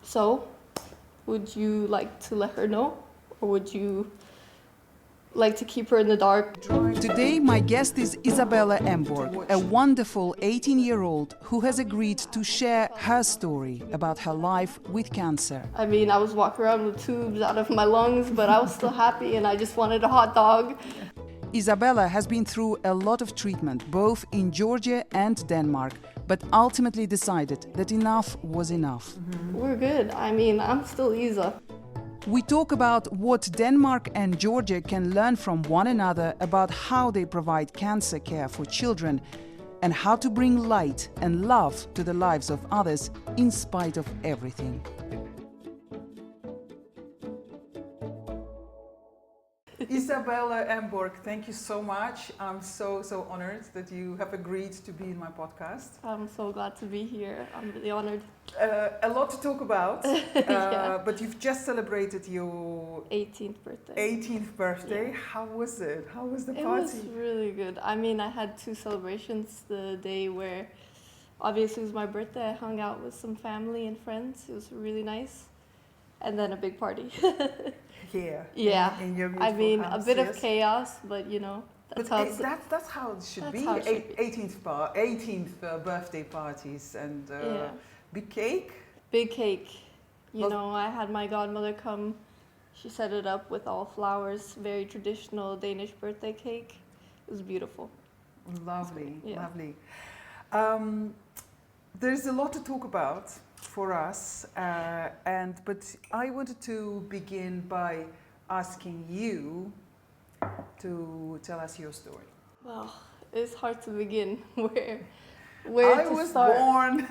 So, would you like to let her know, or would you like to keep her in the dark? Today, my guest is Isabella Emborg, a wonderful 18-year-old who has agreed to share her story about her life with cancer. I mean, I was walking around with tubes out of my lungs, but I was still happy and I just wanted a hot dog. Isabella has been through a lot of treatment, both in Georgia and Denmark, but ultimately decided that enough was enough. We're good. I mean, I'm still Isa. We talk about what Denmark and Georgia can learn from one another about how they provide cancer care for children and how to bring light and love to the lives of others in spite of everything. Isabella Emborg, thank you so much. I'm so honored that you have agreed to be in my podcast. I'm so glad to be here. I'm really honored. A lot to talk about, Yeah. but you've just celebrated your 18th birthday. 18th birthday. Yeah. How was it? How was the It party? was really good. I mean, I had two celebrations. The day where obviously it was my birthday, I hung out with some family and friends. It was really nice. And then a big party. Here. Yeah. In your I beautiful mean, house, a bit yes. of chaos, but you know, that's how it's... That's how it should That's be. how it should be. 18th birthday parties and Yeah. big cake. Big cake. You Well- know, I had my godmother come. She set it up with all flowers, very traditional Danish birthday cake. It was beautiful. Lovely, Yeah. lovely. There's a lot to talk about for us, but I wanted to begin by asking you to tell us your story. Well, it's hard to begin. Where I to was start? born.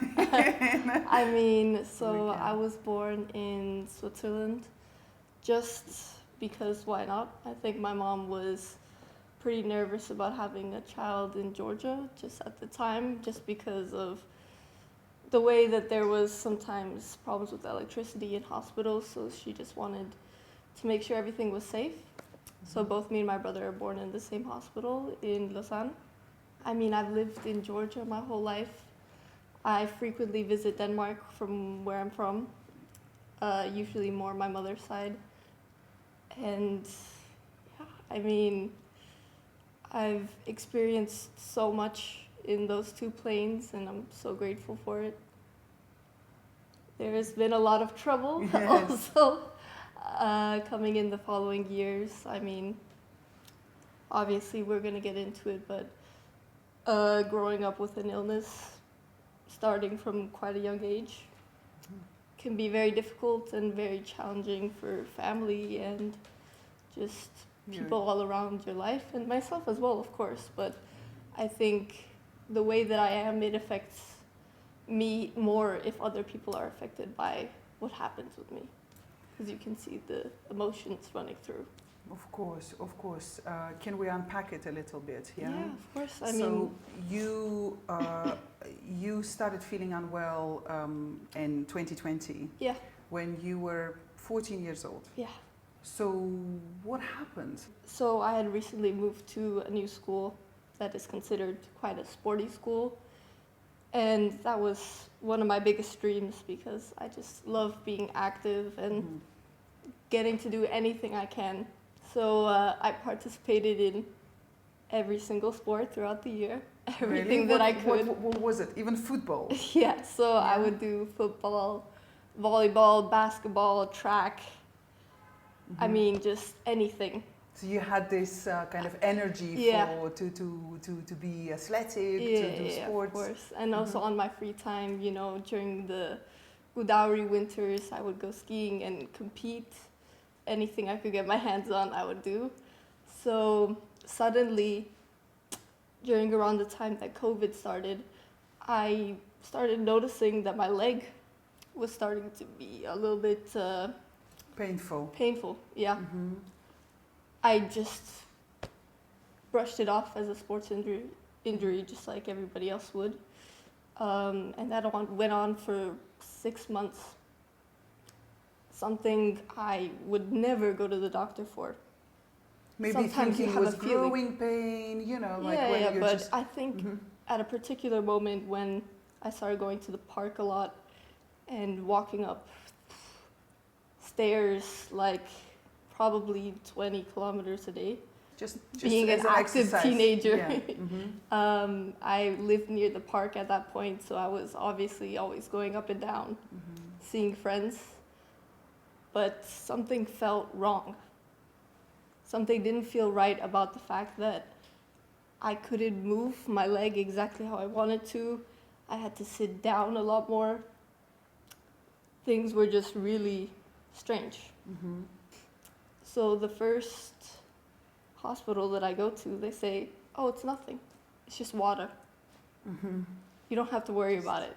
I mean, so Weekend. I was born in Switzerland just because why not? I think my mom was pretty nervous about having a child in Georgia just at the time, just because of the way that there was sometimes problems with electricity in hospitals, so she just wanted to make sure everything was safe. So both me and my brother are born in the same hospital in Lausanne. I mean, I've lived in Georgia my whole life. I frequently visit Denmark from where I'm from, usually more my mother's side. And yeah, I mean, I've experienced so much in those two planes, and I'm so grateful for it. There has been a lot of trouble Yes. also coming in the following years. I mean, obviously we're going to get into it, but growing up with an illness, starting from quite a young age, can be very difficult and very challenging for family and just people all around your life, and myself as well, of course. But I think the way that I am, it affects me more if other people are affected by what happens with me, because you can see the emotions running through. Of course, of course. Can we unpack it a little bit? Yeah. Yeah, of course. I So mean, you started feeling unwell in 2020 yeah, when you were 14 years old. yeah. So what happened? So I had recently moved to a new school that is considered quite a sporty school. And that was one of my biggest dreams, because I just love being active and getting to do anything I can. So I participated in every single sport throughout the year, everything Really? that I could. What was it? Even football? Yeah, so I Yeah. would do football, volleyball, basketball, track. I mean, just anything. So you had this kind of energy Yeah. to be athletic, to do Yeah, sports. of course. And also on my free time, you know, during the Godavari winters, I would go skiing and compete. Anything I could get my hands on, I would do. So suddenly, during around the time that COVID started, I started noticing that my leg was starting to be a little bit Painful. painful. Yeah. I just brushed it off as a sports injury, just like everybody else would. And that went on for 6 months. Something I would never go to the doctor for. Maybe Sometimes you thinking it have was a feeling. growing pain, you know, like when Yeah, you're but just... I think at a particular moment when I started going to the park a lot and walking up stairs like probably 20 kilometers a day. Just Being as an active exercise. teenager. Yeah. I lived near the park at that point, so I was obviously always going up and down, seeing friends. But something felt wrong. Something didn't feel right about the fact that I couldn't move my leg exactly how I wanted to. I had to sit down a lot more. Things were just really strange. So the first hospital that I go to, they say, oh, it's nothing. It's just water. You don't have to worry about it.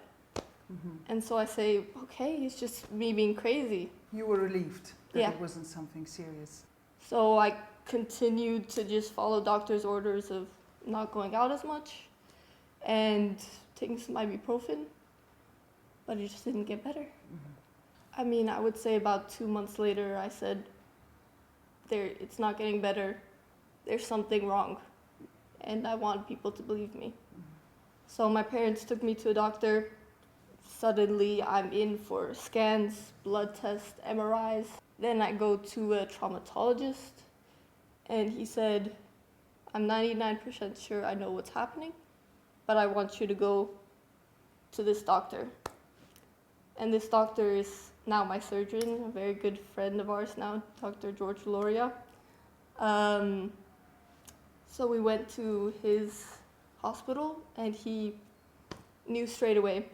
And so I say, okay, it's just me being crazy. You were relieved that Yeah. it wasn't something serious. So I continued to just follow doctor's orders of not going out as much and taking some ibuprofen, but it just didn't get better. I mean, I would say about 2 months later, I said, it's not getting better. There's something wrong, and I want people to believe me. So my parents took me to a doctor. Suddenly, I'm in for scans, blood tests, MRIs. Then I go to a traumatologist, and he said, I'm 99% sure I know what's happening, but I want you to go to this doctor. And this doctor is now my surgeon, a very good friend of ours now, Dr. George Loria. So we went to his hospital, and he knew straight away.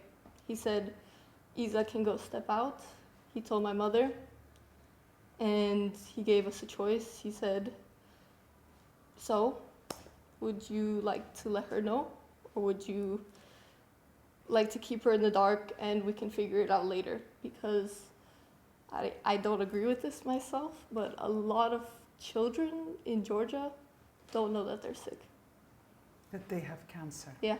He said, Isa can go step out. He told my mother, and he gave us a choice. He said, so, would you like to let her know, or would you like to keep her in the dark and we can figure it out later? Because I don't agree with this myself, but a lot of children in Georgia don't know that they're sick. That they have cancer. Yeah.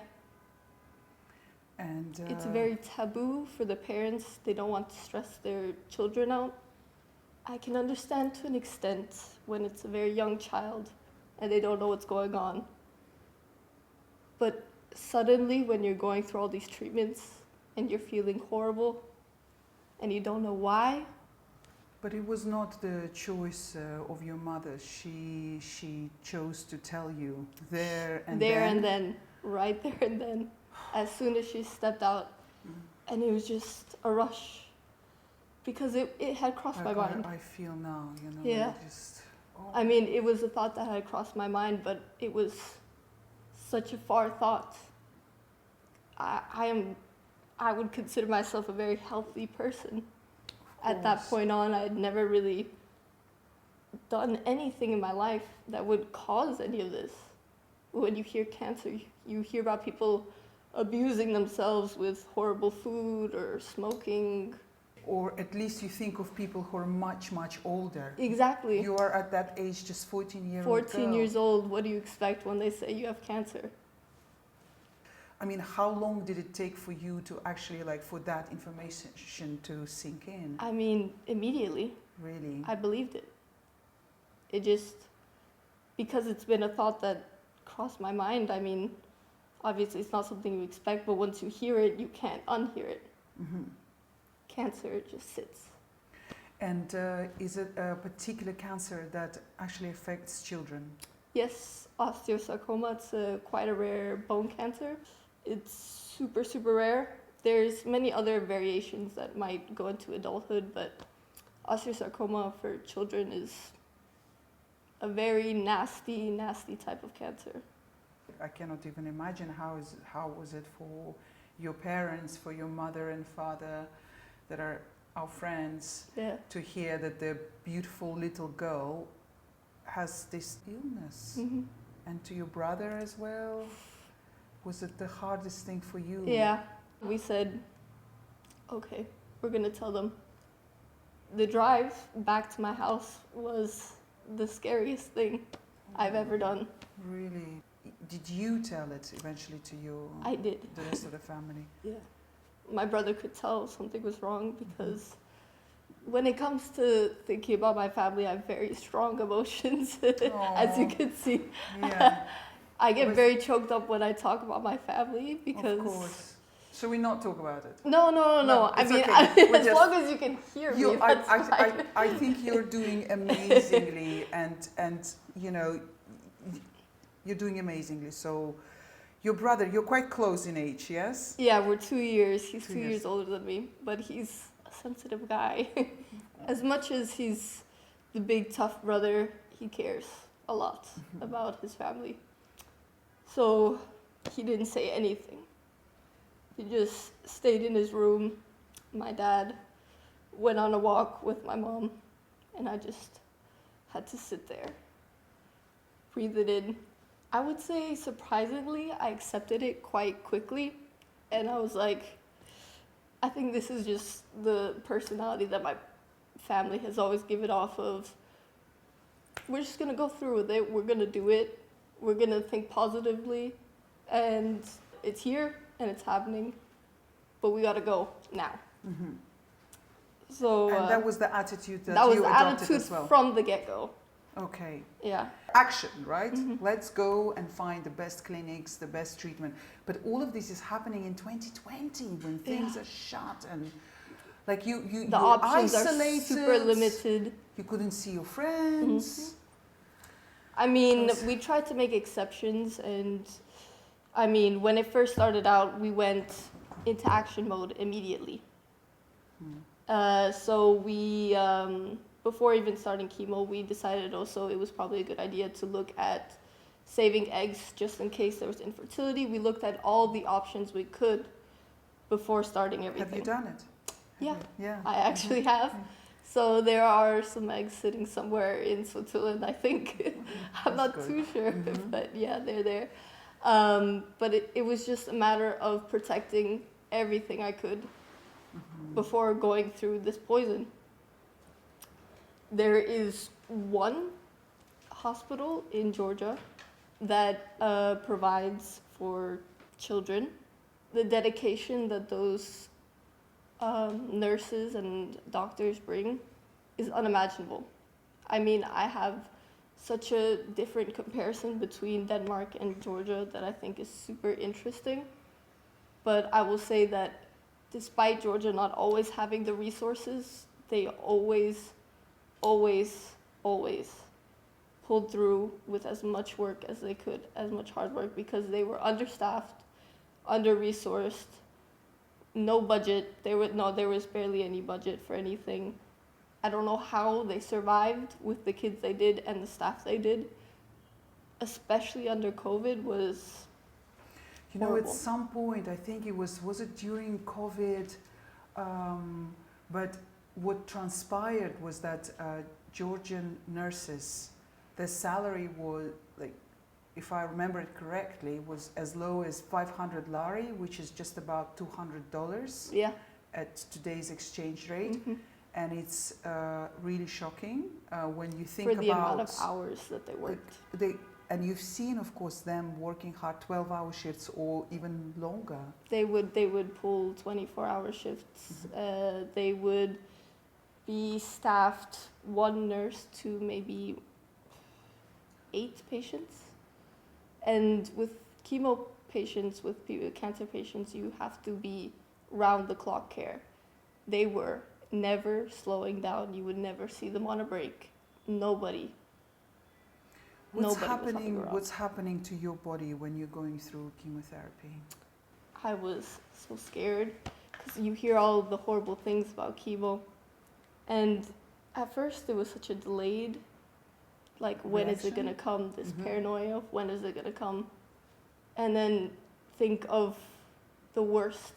And It's very taboo for the parents. They don't want to stress their children out. I can understand to an extent when it's a very young child and they don't know what's going on. But suddenly, when you're going through all these treatments and you're feeling horrible and you don't know why. But it was not the choice of your mother. She chose to tell you there and then. Right there and then, as soon as she stepped out. And it was just a rush. Because it had crossed my mind. I feel now, you know. Yeah. I mean, it was a thought that had crossed my mind, but it was such a far thought. I would consider myself a very healthy person. At that point on, I had never really done anything in my life that would cause any of this. When you hear cancer, you hear about people abusing themselves with horrible food or smoking. Or at least you think of people who are much, much older. Exactly. You are at that age just 14 years old. What do you expect when they say you have cancer? I mean, how long did it take for you to actually, like, for that information to sink in? I mean, immediately. Really? I believed it. It just, because it's been a thought that crossed my mind, I mean, obviously it's not something you expect, but once you hear it, you can't unhear it. Cancer just sits. And is it a particular cancer that actually affects children? Yes, osteosarcoma, it's quite a rare bone cancer. It's super, super rare. There's many other variations that might go into adulthood, but osteosarcoma for children is a very nasty, nasty type of cancer. I cannot even imagine how was it for your parents, for your mother and father, that are our friends, to hear that their beautiful little girl has this illness. And to your brother as well. Was it the hardest thing for you? Yeah. We said, okay, we're going to tell them. The drive back to my house was the scariest thing I've ever done. Really? Did you tell it eventually to you? I did. The rest of the family? Yeah. My brother could tell something was wrong because when it comes to thinking about my family, I have very strong emotions, as you can see. Yeah. I get very choked up when I talk about my family because... Of course. Shall we not talk about it? No. I it's mean, okay. as long as you can hear me, that's fine. I think you're doing amazingly, and you know, you're doing amazingly. So, your brother, you're quite close in age, yes? Yeah, we're 2 years. He's 2 2 years. years older than me, but he's a sensitive guy. As much as he's the big tough brother, he cares a lot about his family. So he didn't say anything. He just stayed in his room. My dad went on a walk with my mom, and I just had to sit there, breathe it in. I would say, surprisingly, I accepted it quite quickly, and I was like, I think this is just the personality that my family has always given off of. We're just gonna go through with it. We're gonna do it. We're gonna think positively, and it's here and it's happening, but we gotta go now. Mm-hmm. So and that was the attitude that was you the adopted attitude as well. from the get-go. Okay. Yeah. Action, right? Let's go and find the best clinics, the best treatment. But all of this is happening in 2020 when things are shut and like you The you're options isolated. are super limited. You couldn't see your friends. I mean, we tried to make exceptions, and I mean, when it first started out, we went into action mode immediately. So we, before even starting chemo, we decided also it was probably a good idea to look at saving eggs just in case there was infertility. We looked at all the options we could before starting everything. Have you done it? Yeah, I actually have. So there are some eggs sitting somewhere in Switzerland, I think. I'm not too sure, but yeah, they're there. But it was just a matter of protecting everything I could before going through this poison. There is one hospital in Georgia that provides for children. The dedication that those nurses and doctors bring is unimaginable. I mean, I have such a different comparison between Denmark and Georgia that I think is super interesting. But I will say that despite Georgia not always having the resources, they always pulled through with as much work as they could, as much hard work, because they were understaffed, under-resourced, no budget. There was barely any budget for anything. I don't know how they survived with the kids they did and the staff they did, especially under COVID, was you know, horrible. at some point, I think it was it during COVID, but what transpired was that Georgian nurses, their salary was, like, if I remember it correctly, was as low as 500 lari, which is just about $200 at today's exchange rate. And it's really shocking when you think for the about amount of hours that they worked. And you've seen, of course, them working hard, 12-hour shifts or even longer. They would pull 24-hour shifts. They would be staffed one nurse to maybe 8 patients. And with chemo patients, with cancer patients, you have to be round-the-clock care. They were never slowing down. You would never see them on a break. Nobody. What's happening to your body when you're going through chemotherapy? I was so scared because you hear all the horrible things about chemo. And at first it was such a delayed, like, when is it going to come? This paranoia of when is it going to come? And then think of the worst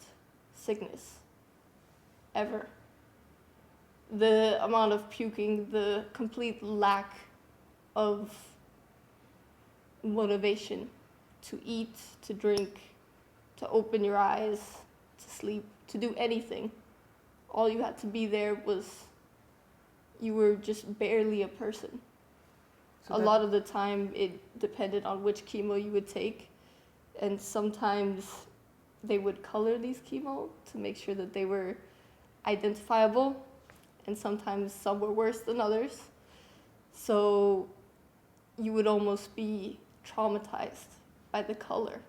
sickness ever. The amount of puking, the complete lack of motivation to eat, to drink, to open your eyes, to sleep, to do anything. All you had to be there was, you were just barely a person. So a lot of the time it depended on which chemo you would take, and sometimes they would color these chemo to make sure that they were identifiable, and sometimes some were worse than others. So you would almost be traumatized by the color.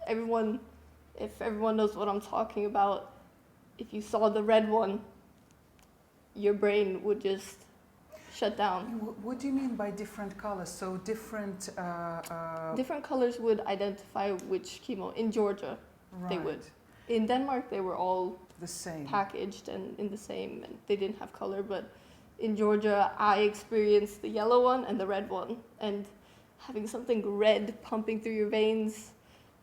Everyone If everyone knows what I'm talking about, if you saw the red one, your brain would just shut down. What do you mean by different colors? So different... Different colors would identify which chemo. In Georgia, they would. In Denmark, they were all the same, packaged and in the same, and they didn't have color. But in Georgia, I experienced the yellow one and the red one, and having something red pumping through your veins,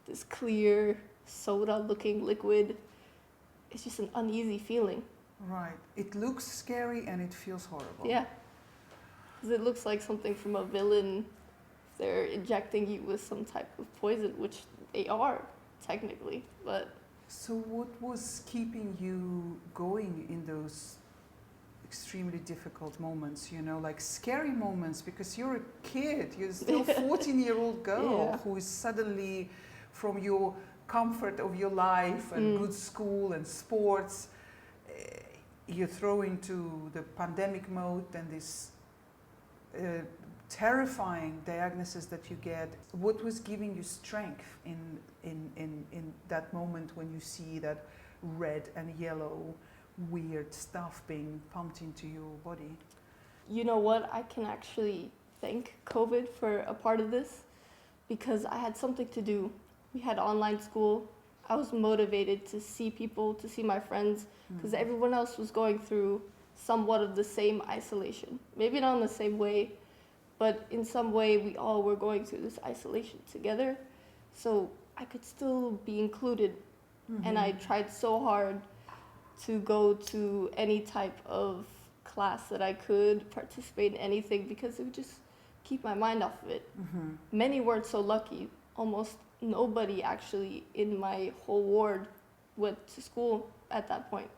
this clear soda-looking liquid, it's just an uneasy feeling. Right. It looks scary and it feels horrible. Yeah. Because it looks like something from a villain. They're injecting you with some type of poison, which they are, technically, but... So what was keeping you going in those extremely difficult moments, you know, like scary moments, because you're a kid, you're still a 14-year-old girl who is suddenly, from your comfort of your life and good school and sports, you throw into the pandemic mode and this terrifying diagnosis that you get. What was giving you strength in that moment when you see that red and yellow weird stuff being pumped into your body? You know what? I can actually thank COVID for a part of this, because I had something to do. We had online school. I was motivated to see people, to see my friends, because everyone else was going through somewhat of the same isolation. Maybe not in the same way, but in some way we all were going through this isolation together. So I could still be included. And I tried so hard to go to any type of class that I could, participate in anything, because it would just keep my mind off of it. Many weren't so lucky. Almost nobody actually in my whole ward went to school at that point.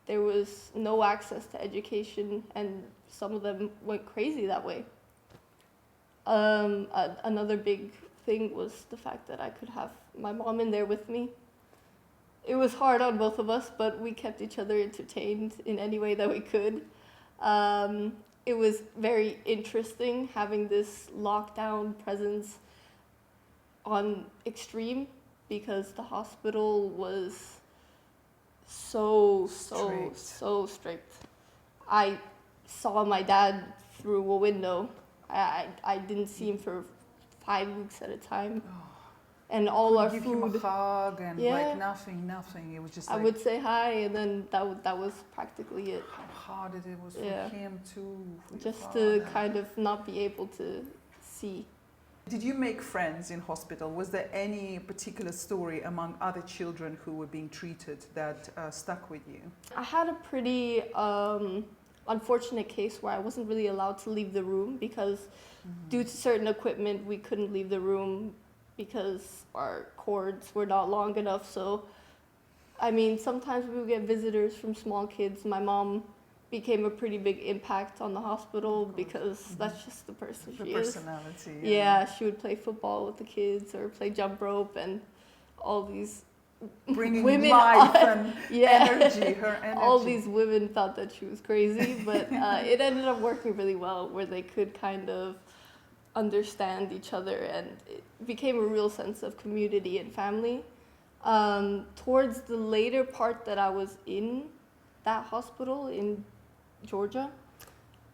There was no access to education, and some of them went crazy that way. Another big thing was the fact that I could have my mom in there with me. It was hard on both of us, but we kept each other entertained in any way that we could. It was very interesting having this lockdown presence on extreme, because the hospital was so strict. I saw my dad through a window. I didn't see him for 5 weeks at a time. And all our give food. Him a hug and like nothing. It was just. I would say hi, and then that was practically it. How hard it was for him too. Just to kind of not be able to see. Did you make friends in hospital? Was there any particular story among other children who were being treated that stuck with you? I had a pretty unfortunate case where I wasn't really allowed to leave the room, because due to certain equipment we couldn't leave the room because our cords were not long enough. So, I mean, sometimes we would get visitors from small kids. My mom became a pretty big impact on the hospital because that's just the person she is. Personality. Yeah, she would play football with the kids or play jump rope, and all these bringing women life and energy, her energy. All these women thought that she was crazy, but it ended up working really well, where they could kind of understand each other, and it became a real sense of community and family. Towards the later part that I was in that hospital in Georgia,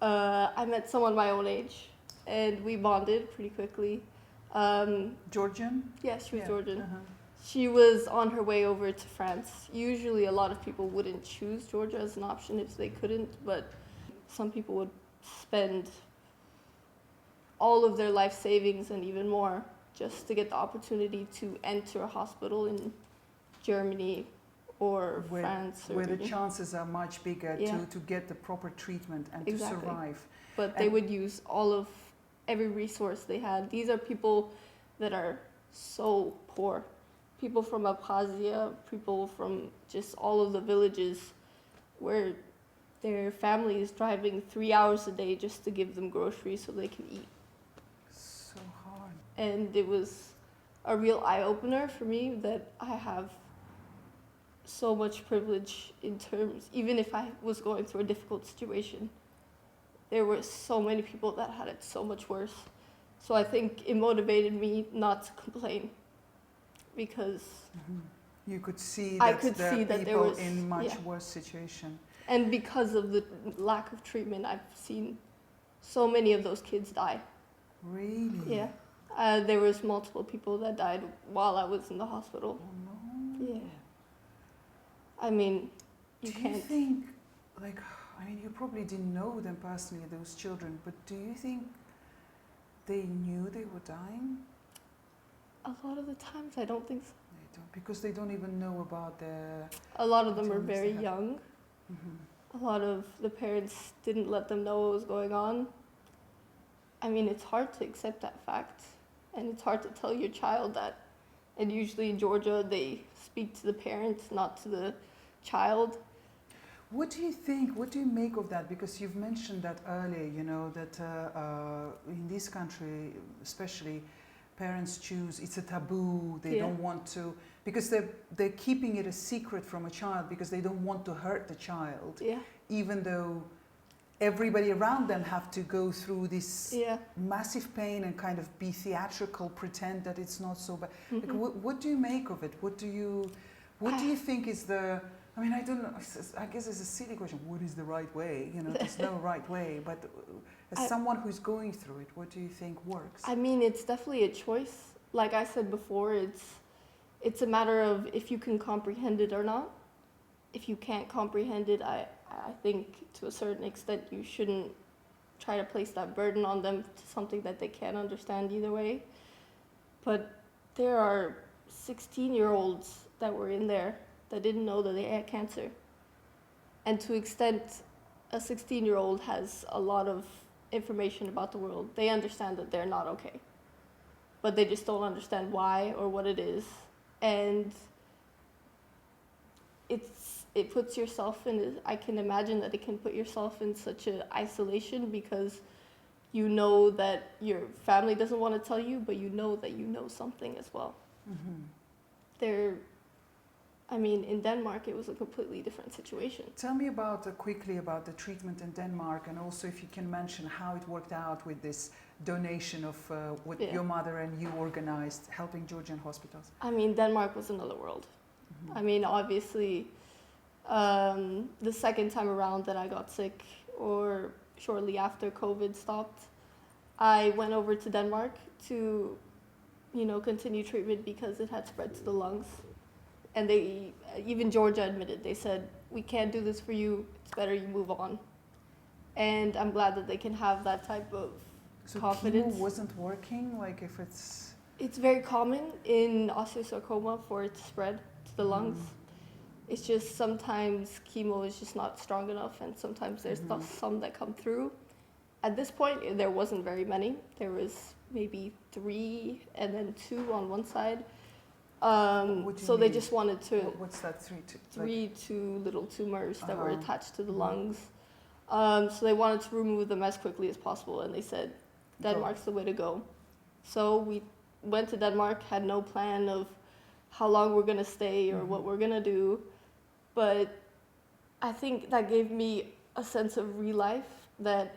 I met someone my own age, and we bonded pretty quickly. Georgian? Yeah, she was Georgian. She was on her way over to France. Usually a lot of people wouldn't choose Georgia as an option if they couldn't, but some people would spend all of their life savings and even more just to get the opportunity to enter a hospital in Germany or France. Or where the chances are much bigger to get the proper treatment and to survive. But they would use every resource they had. These are people that are so poor. People from Abkhazia, people from just all of the villages where their family is driving 3 hours a day just to give them groceries so they can eat. So hard. And it was a real eye-opener for me that I have so much privilege in terms, even if I was going through a difficult situation, there were so many people that had it so much worse. So I think it motivated me not to complain, because You could see I that could there see are that there people was in much yeah. worse situation. And because of the lack of treatment, I've seen so many of those kids die. Really? Yeah. There was multiple people that died while I was in the hospital. Oh no. Yeah. I mean, you Do can't. you think, like, I mean, you probably didn't know them personally, those children, but do you think they knew they were dying? A lot of the times, I don't think so. They don't, because they don't even know about the A lot of them are illness very they have. young. Mhm. A lot of the parents didn't let them know what was going on. I mean, it's hard to accept that fact, and it's hard to tell your child that. And usually in Georgia, they speak to the parents, not to the child. What do you think? What do you make of that? Because you've mentioned that earlier, you know, that in this country, especially, parents choose, it's a taboo, they Yeah. don't want to, because they're keeping it a secret from a child because they don't want to hurt the child, Yeah, even though everybody around them have to go through this yeah. massive pain and kind of be theatrical, pretend that it's not so bad. Like, Mhm. what do you make of it? What do you think is the, I mean, I don't know, I guess it's a silly question. What is the right way? You know, there's no right way, but as someone who's going through it, what do you think works? I mean, it's definitely a choice. Like I said before, it's a matter of if you can comprehend it or not. If you can't comprehend it, I think to a certain extent you shouldn't try to place that burden on them to something that they can't understand either way. But there are 16-year-olds that were in there that didn't know that they had cancer. And to extent a 16-year-old has a lot of information about the world. They understand that they're not okay, but they just don't understand why or what it is. And it puts yourself in, I can imagine that it can put yourself in such an isolation because you know that your family doesn't want to tell you, but you know that you know something as well. Mm-hmm. I mean, in Denmark, it was a completely different situation. Tell me about quickly about the treatment in Denmark, and also if you can mention how it worked out with this donation of what your mother and you organized, helping Georgian hospitals. I mean, Denmark was another world. Mm-hmm. I mean, obviously, the second time around that I got sick, or shortly after COVID stopped, I went over to Denmark to, continue treatment because it had spread to the lungs. And even Georgia admitted, they said, we can't do this for you, it's better you move on. And I'm glad that they can have that type of confidence. Chemo wasn't working, like if it's... It's very common in osteosarcoma for it to spread to the lungs. It's just sometimes chemo is just not strong enough, and sometimes there's some that come through. At this point, there wasn't very many. There was maybe 3 and then 2 on one side. So they just wanted to... What's that, 2 little tumors that were attached to the lungs. So they wanted to remove them as quickly as possible, and they said, Denmark's the way to go. So we went to Denmark, had no plan of how long we're going to stay or what we're going to do. But I think that gave me a sense of real life, that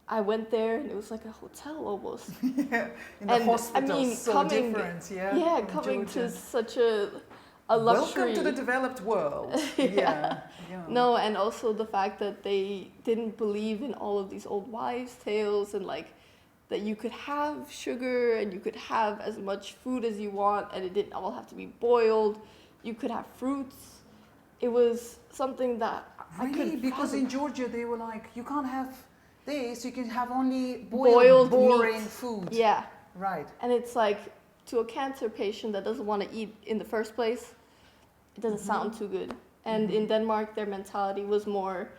I went there and it was like a hotel almost. Yeah, in the hospital, I mean, so different, yeah. Yeah, coming to such a luxury. Welcome to the developed world. Yeah. No, and also the fact that they didn't believe in all of these old wives' tales, and like that you could have sugar and you could have as much food as you want, and it didn't all have to be boiled. You could have fruits. It was something that I couldn't Really? Because fathom. in Georgia they were like, you can't have this, you can have only boiled boring meat. food. Yeah. Right. And it's like, to a cancer patient that doesn't want to eat in the first place, it doesn't sound too good. And in Denmark, their mentality was more,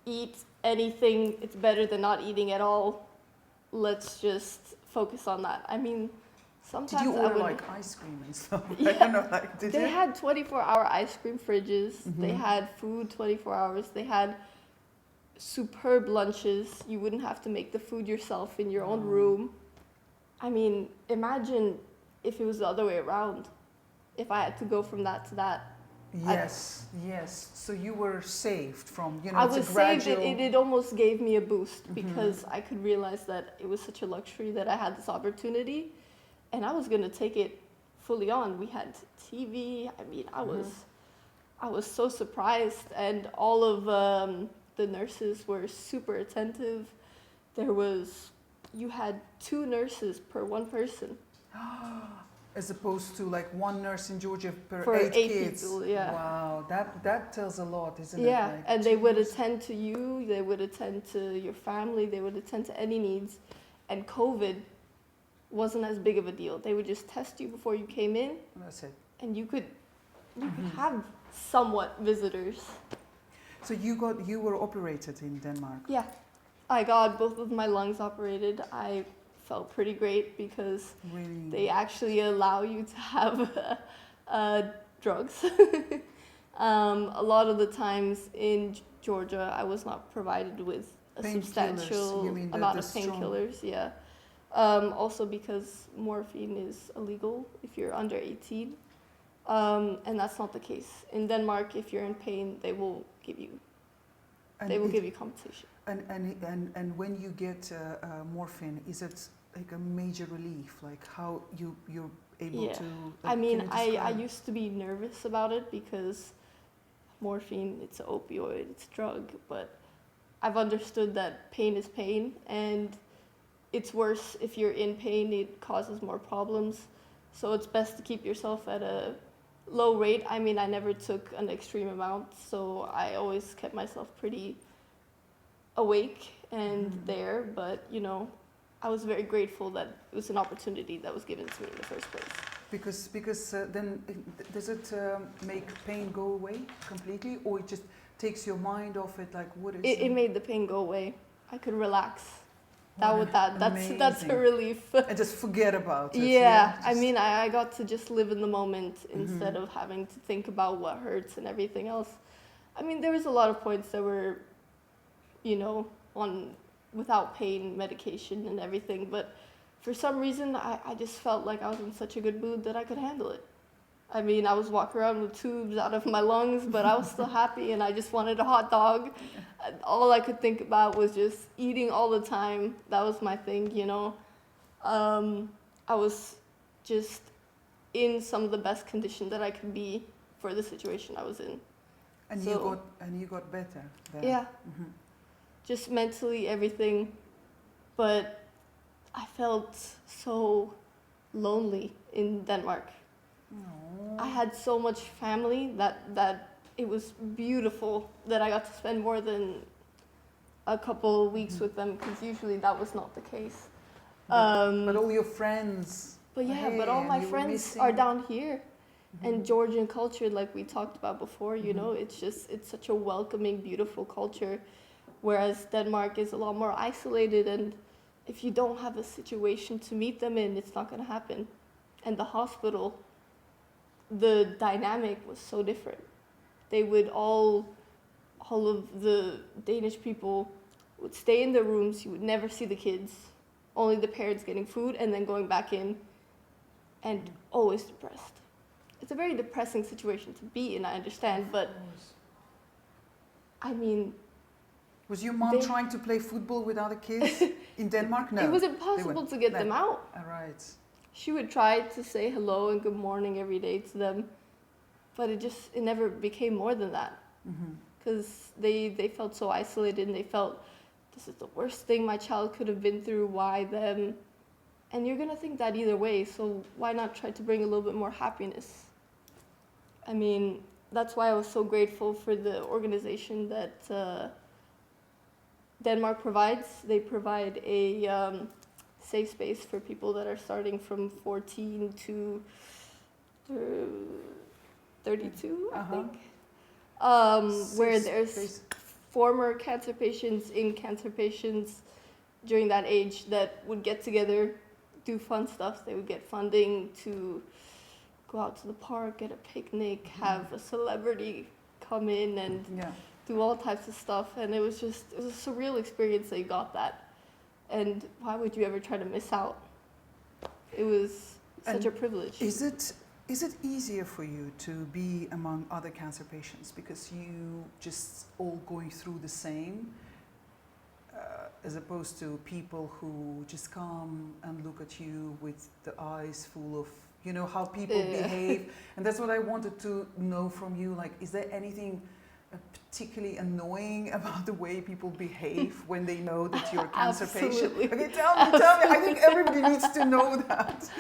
eat anything, it's better than not eating at all. Let's just focus on that. I mean, sometimes did you order like ice cream and stuff? Yeah. I don't know, like, did they you? had 24-hour ice cream fridges. They had food 24 hours. They had superb lunches. You wouldn't have to make the food yourself in your own room. I mean, imagine if it was the other way around. If I had to go from that to that. Yes, yes. So you were saved from, I it's was a gradual... saved. It almost gave me a boost because I could realize that it was such a luxury that I had this opportunity, and I was going to take it fully on. We had TV. I mean, I was so surprised, and all of the nurses were super attentive. You had 2 nurses per 1 person. As opposed to like one nurse in Georgia per For 8 8 kids. people, yeah. Wow, that tells a lot, isn't it? Yeah, Like and they would 2 nurses. attend to you, they would attend to your family, they would attend to any needs. And COVID wasn't as big of a deal. They would just test you before you came in, That's it. and you could have somewhat visitors. So you were operated in Denmark. Yeah, I got both of my lungs operated. I felt pretty great because Really. they actually allow you to have drugs. A lot of the times in Georgia, I was not provided with a substantial You mean amount the of strong- painkillers. Yeah. Also because morphine is illegal if you're under 18, and that's not the case in Denmark. If you're in pain, they will give you compensation. And when you get morphine, is it like a major relief? Like how you're able Yeah. to? I mean, can you I describe? used to be nervous about it because morphine, it's an opioid, it's a drug, but I've understood that pain is pain, and it's worse if you're in pain, it causes more problems. So it's best to keep yourself at a low rate. I mean, I never took an extreme amount, so I always kept myself pretty awake and there, but you know, I was very grateful that it was an opportunity that was given to me in the first place. Because then does it make pain go away completely, or it just takes your mind off it? Like what is It made the pain go away. I could relax. That's a amazing. relief. And just forget about it. Yeah, I just- mean, I got to just live in the moment instead of having to think about what hurts and everything else. I mean, there was a lot of points that were, you know, without pain medication and everything, but for some reason, I just felt like I was in such a good mood that I could handle it. I mean, I was walking around with tubes out of my lungs, but I was still happy, and I just wanted a hot dog. All I could think about was just eating all the time. That was my thing, you know. I was just in some of the best condition that I could be for the situation I was in. And So- you got better. Then. Yeah, Mhm. just mentally, everything. But I felt so lonely in Denmark. I had so much family that it was beautiful that I got to spend more than a couple of weeks with them, because usually that was not the case. But all your friends. But yeah, hey, but all and my you were friends missing- are down here. And Georgian culture, like we talked about before, you know, it's such a welcoming, beautiful culture. Whereas Denmark is a lot more isolated, and if you don't have a situation to meet them in, it's not going to happen. And the hospital, the dynamic was so different. They would all of the Danish people would stay in their rooms. You would never see the kids, only the parents getting food and then going back in, and always depressed. It's a very depressing situation to be in, I understand, but I mean, Was your mom trying to play football with other kids in Denmark? No. it was impossible to get them out. All right. She would try to say hello and good morning every day to them, but it never became more than that. Because they felt so isolated, and they felt, this is the worst thing my child could have been through, why them? And you're gonna think that either way, so why not try to bring a little bit more happiness? I mean, that's why I was so grateful for the organization that Denmark provides. They provide a safe space for people that are starting from 14 to 32, I think. Where there's former cancer patients in cancer patients during that age that would get together, do fun stuff. They would get funding to go out to the park, get a picnic, have a celebrity come in and do all types of stuff. And it was a surreal experience that you got that. And why would you ever try to miss out? It was such a privilege. Is it easier for you to be among other cancer patients because you just all going through the same, as opposed to people who just come and look at you with the eyes full of you know, how people behave. And that's what I wanted to know from you. Like, is there anything particularly annoying about the way people behave when they know that you're a cancer patient? Okay, tell me. I think everybody needs to know that.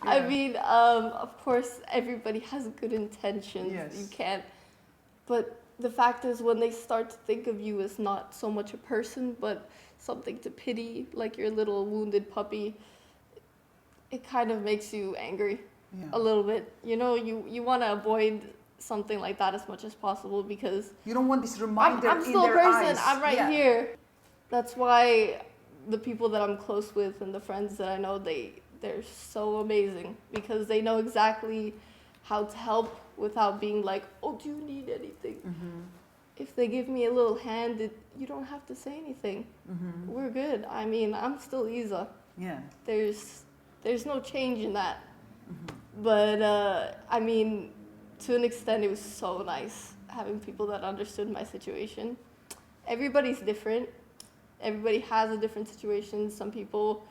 Yeah. I mean, of course, everybody has good intentions. Yes. You can't. But the fact is, when they start to think of you as not so much a person, but something to pity, like your little wounded puppy, it kind of makes you angry a little bit. You know, you want to avoid something like that as much as possible because you don't want this reminder I'm still in a their person. eyes. I'm right here. That's why the people that I'm close with and the friends that I know, they're so amazing because they know exactly how to help without being like, oh, do you need anything? Mm-hmm. If they give me a little hand, you don't have to say anything. Mm-hmm. We're good. I mean, I'm still Isa. Yeah. There's no change in that. Mm-hmm. But I mean, to an extent, it was so nice having people that understood my situation. Everybody's different. Everybody has a different situation. Some people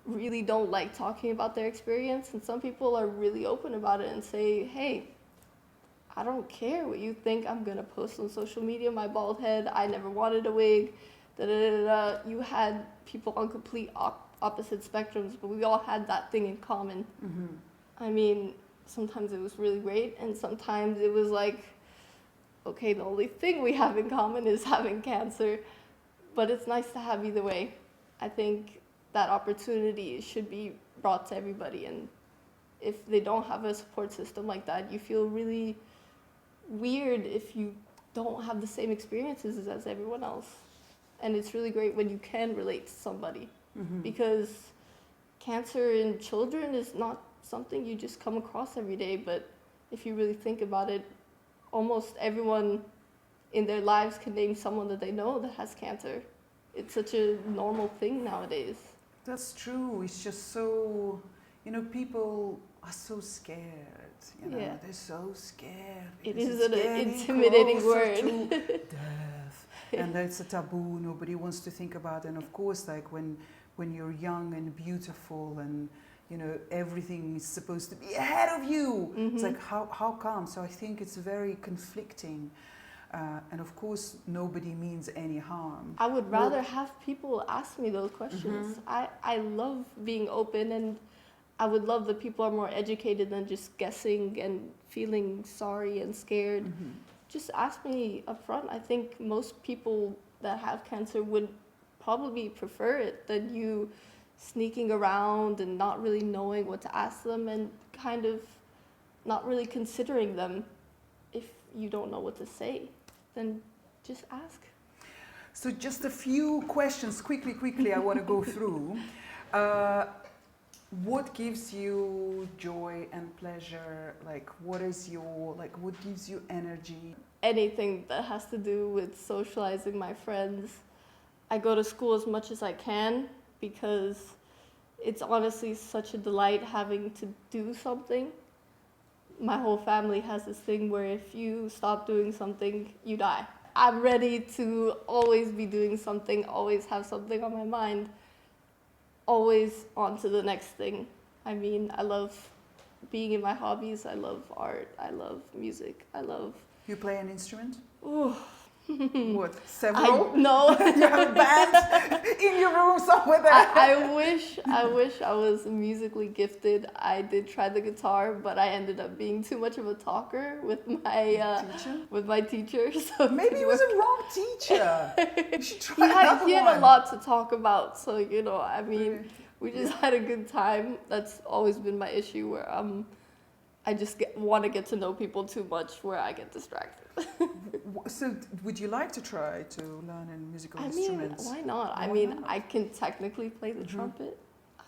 really don't like talking about their experience, and some people are really open about it and say, hey, I don't care what you think. I'm going to post on social media my bald head. I never wanted a wig. Da-da-da-da. You had people on complete opposite spectrums, but we all had that thing in common. Mm-hmm. I mean, sometimes it was really great, and sometimes it was like, okay, the only thing we have in common is having cancer, but it's nice to have either way. I think that opportunity should be brought to everybody, and if they don't have a support system like that, you feel really weird if you don't have the same experiences as everyone else. And it's really great when you can relate to somebody, because cancer in children is not something you just come across every day, but if you really think about it, almost everyone in their lives can name someone that they know that has cancer. It's such a normal thing nowadays. That's true. It's just so, you know, people are so scared. You know, they're so scared. It is an intimidating word. To death. And that's a taboo. Nobody wants to think about it. And of course, like when you're young and beautiful and, you know, everything is supposed to be ahead of you. It's like, how come? So I think it's very conflicting. And of course, nobody means any harm. I would rather have people ask me those questions. I love being open, and I would love that people are more educated than just guessing and feeling sorry and scared. Just ask me up front. I think most people that have cancer would probably prefer it than you sneaking around and not really knowing what to ask them and kind of not really considering them. If you don't know what to say, then just ask. So just a few questions quickly I want to go through. What gives you joy and pleasure? Like, what gives you energy? Anything that has to do with socializing my friends. I go to school as much as I can because it's honestly such a delight having to do something. My whole family has this thing where if you stop doing something, you die. I'm ready to always be doing something, always have something on my mind, always on to the next thing. I mean, I love being in my hobbies. I love art. I love music. You play an instrument? Ooh. What, several? No. You have a band in your room somewhere there? I wish I was musically gifted. I did try the guitar, but I ended up being too much of a talker with my teacher. So maybe it was a wrong teacher. You should try another one. He had a lot to talk about, so you know, I mean, we just had a good time. That's always been my issue, where I just want to get to know people too much, where I get distracted. So, would you like to try to learn a musical instrument? Why not? I mean, I can technically play the trumpet.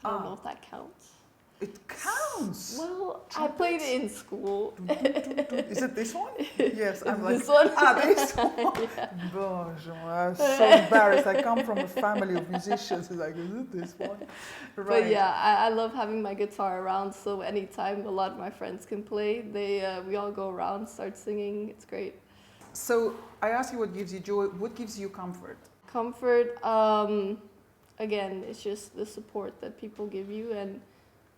I don't know if that counts. It counts. Well, trumpet? I played it in school. Is it this one? Yes, I'm like, this one. This one. Gosh, I'm so embarrassed. I come from a family of musicians. It's like, is it this one? Right. But yeah, I love having my guitar around. So anytime a lot of my friends can play, we all go around, start singing. It's great. So I ask you what gives you joy. What gives you comfort? Comfort, again, it's just the support that people give you, and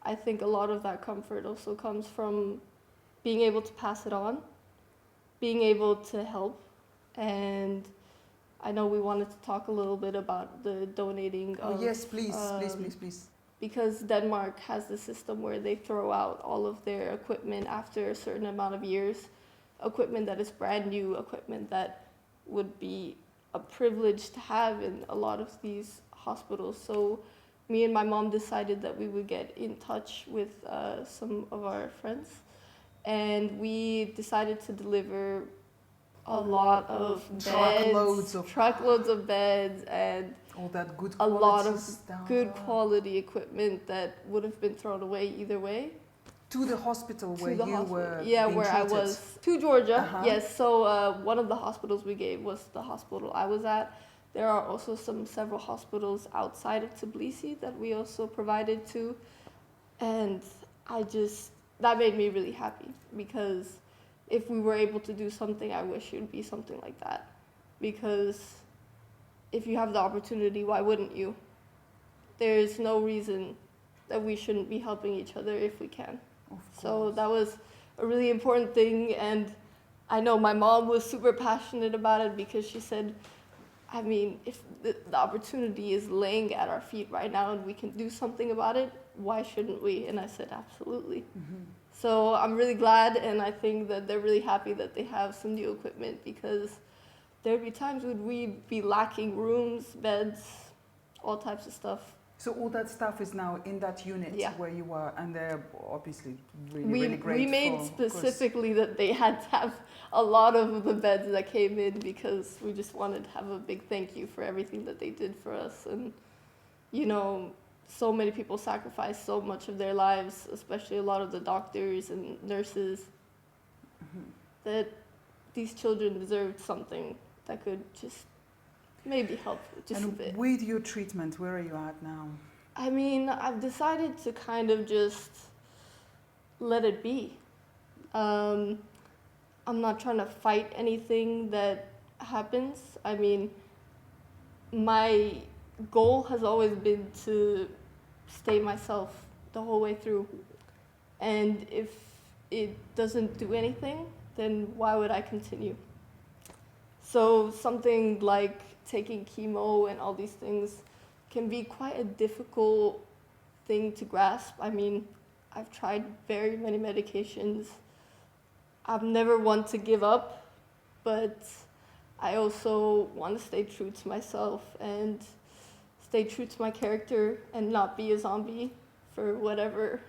I think a lot of that comfort also comes from being able to pass it on, being able to help. And I know we wanted to talk a little bit about the donating of... yes, please. Because Denmark has the system where they throw out all of their equipment after a certain amount of years. Equipment that is brand new, equipment that would be a privilege to have in a lot of these hospitals. So me and my mom decided that we would get in touch with some of our friends, and we decided to deliver a lot of beds, truckloads of beds, and all that good a lot of stuff. Good quality equipment that would have been thrown away either way. To the hospital where you were being where treated. I was. To Georgia, yes. So one of the hospitals we gave was the hospital I was at. There are also several hospitals outside of Tbilisi that we also provided to. And that made me really happy, because if we were able to do something, I wish it would be something like that. Because if you have the opportunity, why wouldn't you? There's no reason that we shouldn't be helping each other if we can. So that was a really important thing, and I know my mom was super passionate about it, because she said, I mean, if the opportunity is laying at our feet right now and we can do something about it, why shouldn't we? And I said, absolutely. Mm-hmm. So I'm really glad, and I think that they're really happy that they have some new equipment, because there'd be times when we'd be lacking rooms, beds, all types of stuff. So all that stuff is now in that unit where you were, and they're obviously really grateful. We made specifically that they had to have a lot of the beds that came in, because we just wanted to have a big thank you for everything that they did for us. And, you know, so many people sacrificed so much of their lives, especially a lot of the doctors and nurses, that these children deserved something that could just maybe help just a bit. And with your treatment, where are you at now? I mean, I've decided to kind of just let it be. I'm not trying to fight anything that happens. I mean, my goal has always been to stay myself the whole way through. And if it doesn't do anything, then why would I continue? So something like taking chemo and all these things can be quite a difficult thing to grasp. I mean, I've tried very many medications. I've never want to give up, but I also want to stay true to myself and stay true to my character and not be a zombie for whatever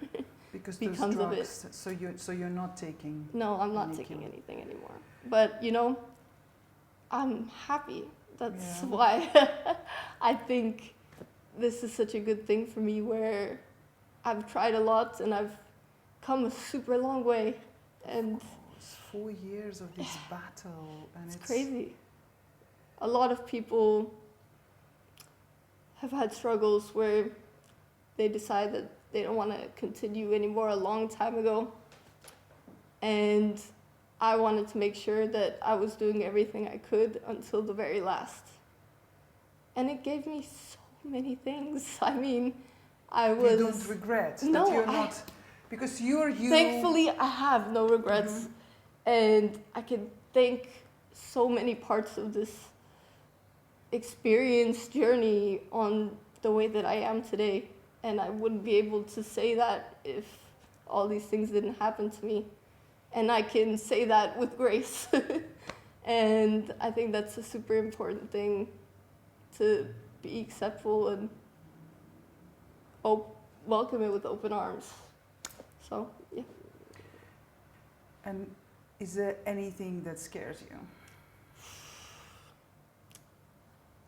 because becomes those of it. So you're not taking... No, I'm not taking anything anymore. But, you know, I'm happy. That's why I think this is such a good thing for me, where I've tried a lot and I've come a super long way. And it's 4 years of this battle. And it's crazy. A lot of people have had struggles where they decide that they don't want to continue anymore a long time ago. And I wanted to make sure that I was doing everything I could until the very last. And it gave me so many things. I mean, I was... You don't regret that you're not... Because you're you... Thankfully, I have no regrets. Mm-hmm. And I can thank so many parts of this experience, journey on the way that I am today. And I wouldn't be able to say that if all these things didn't happen to me. And I can say that with grace. And I think that's a super important thing, to be acceptful and welcome it with open arms. So, yeah. And is there anything that scares you?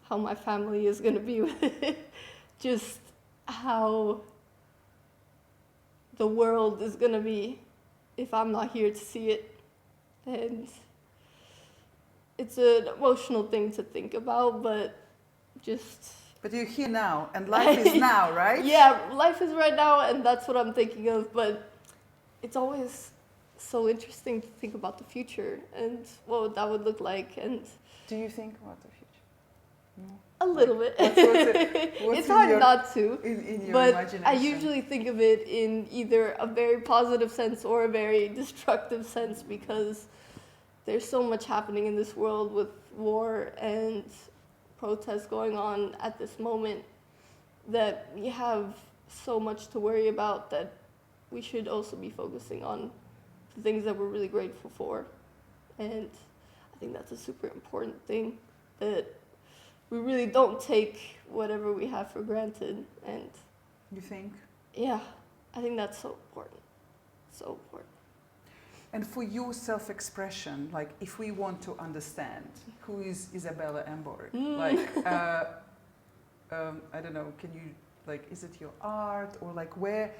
How my family is going to be with it. Just how the world is going to be if I'm not here to see it. And it's an emotional thing to think about, but just... But you're here now, and life is now, right? Yeah, life is right now, and that's what I'm thinking of, but it's always so interesting to think about the future and what that would look like. And do you think about the future? A little bit. What's It's in hard your- not to. in your But imagination? I usually think of it in either a very positive sense or a very destructive sense, because there's so much happening in this world with war and protests going on at this moment, that we have so much to worry about, that we should also be focusing on the things that we're really grateful for. And I think that's a super important thing, that we really don't take whatever we have for granted. And You think? yeah, I think that's so important. So important. And for your self-expression, like if we want to understand who is Isabella Emborg, like, I don't know, can you, like, is it your art, or like where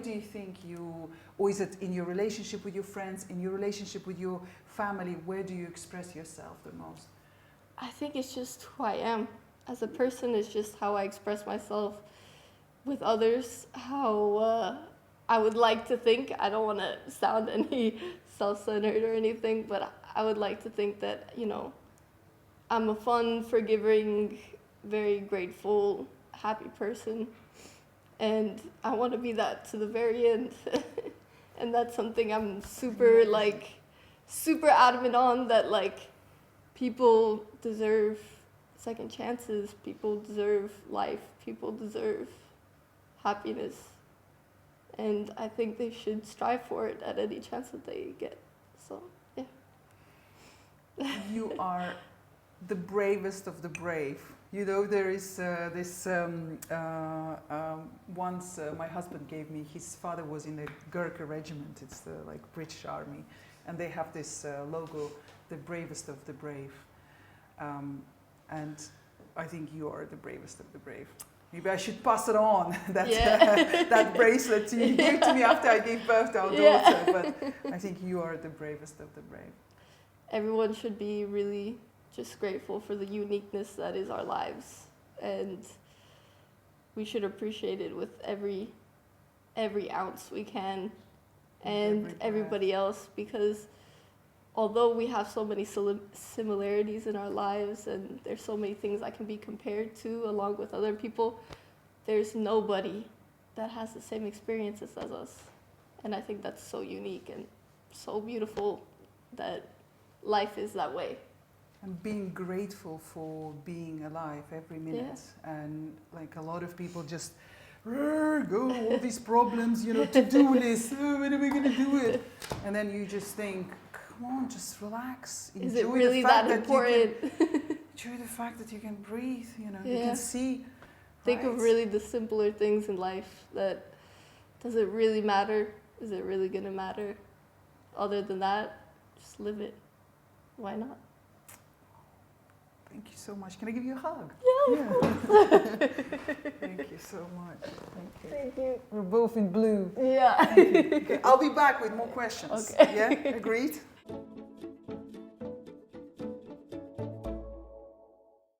do you think you, or is it in your relationship with your friends, in your relationship with your family, where do you express yourself the most? I think it's just who I am as a person. It's just how I express myself with others, how I would like to think. I don't want to sound any self-centered or anything, but I would like to think that, you know, I'm a fun, forgiving, very grateful, happy person. And I want to be that to the very end. And that's something I'm super, like, super adamant on, that, like, people deserve second chances, people deserve life, people deserve happiness. And I think they should strive for it at any chance that they get. So, yeah. You are the bravest of the brave. You know, there is once my husband gave me, his father was in the Gurkha regiment, it's the like British army, and they have this logo, the bravest of the brave. And I think you are the bravest of the brave. Maybe I should pass it on, that, that bracelet you gave to me after I gave birth to our daughter, but I think you are the bravest of the brave. Everyone should be really just grateful for the uniqueness that is our lives, and we should appreciate it with every ounce we can, and everybody else, because although we have so many similarities in our lives, and there's so many things I can be compared to along with other people, there's nobody that has the same experiences as us. And I think that's so unique and so beautiful that life is that way. And being grateful for being alive every minute. And like a lot of people just go all these problems, you know, to-do list, when are we going to do it? And then you just think, come on, just relax. Enjoy is it really the fact that important? Enjoy the fact that you can breathe, you know, you can see. Think of really the simpler things in life. That, does it really matter? Is it really going to matter? Other than that, just live it. Why not? Thank you so much. Can I give you a hug? Yeah. Thank you so much. Thank you. Thank you. We're both in blue. Yeah. Okay, I'll be back with more questions. Okay. Yeah, agreed?